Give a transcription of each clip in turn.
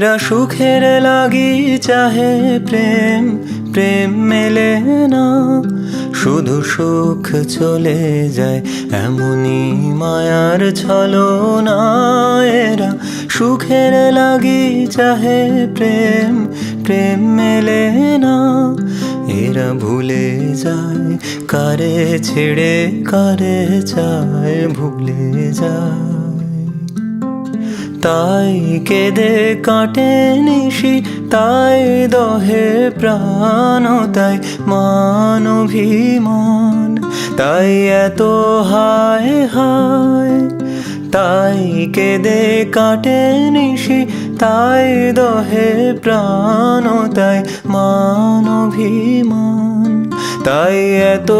এরা সুখের লাগি চাহে প্রেম, প্রেম মেলে না। শুধু সুখ চলে যায় এমনই মায়ার ছলনা। এরা সুখের লাগি চাহে প্রেম, প্রেম মেলে না। এরা ভুলে যায় কারে ছেড়ে কারে চায়, ভুলে যায়। তাই কেঁদে কাটে নিশি, তাই দহে প্রাণ, তাই মান অভিমান, তাই এত হায় হায়। তাই কেঁদে কাটে নিশি, তাই দহে প্রাণ, তাই মান অভিমান, তাই এত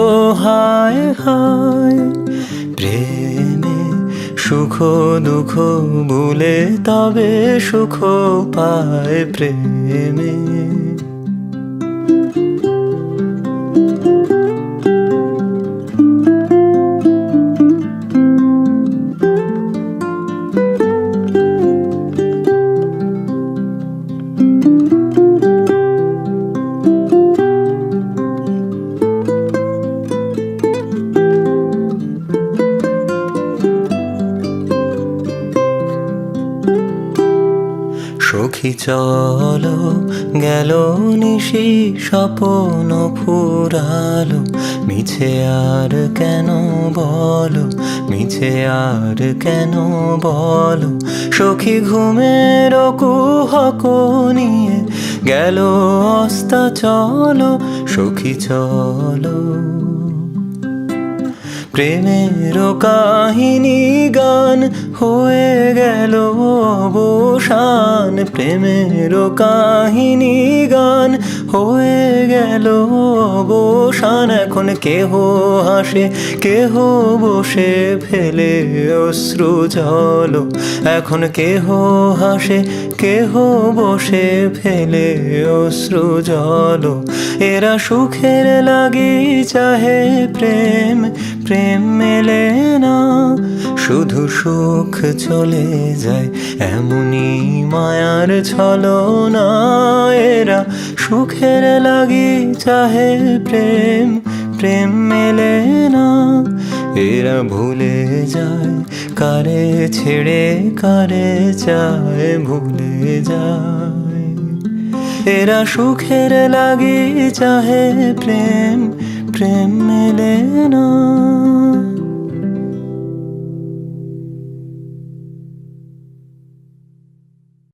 হায় হায়। প্রেমে সুখ দুঃখ ভুলে তবে সুখ পায় প্রেমে। সখী চলো গেল নিশি, স্বপ্ন ফুরালো, মিছে আর কেন বলো, মিছে আর কেন বলো। সখী ঘুমের কুহক নিয়ে গেল অস্তা চলো, সখী চলো। প্রেমের কাহিনী গান হয়ে গেল অবসান, প্রেমের কাহিনী গান হয়ে গেল অবসান। এখন কেহ হাসে কেহ বসে ফেলে অশ্রু জল, এখন কেহ হাসে কেহ বসে ফেলে অশ্রু জল। এরা সুখের লাগি চাহে প্রেম, প্রেম মেলে না। শুধু সুখ চলে যায় এমনই মায়ার ছলনা। এরা সুখের লাগি চাহে প্রেম, প্রেম মেলে না। এরা ভুলে যায় কারে ছেড়ে কারে চায়, ভুলে যায়। এরা সুখের লাগি চাহে প্রেম, প্রেম মেলে না।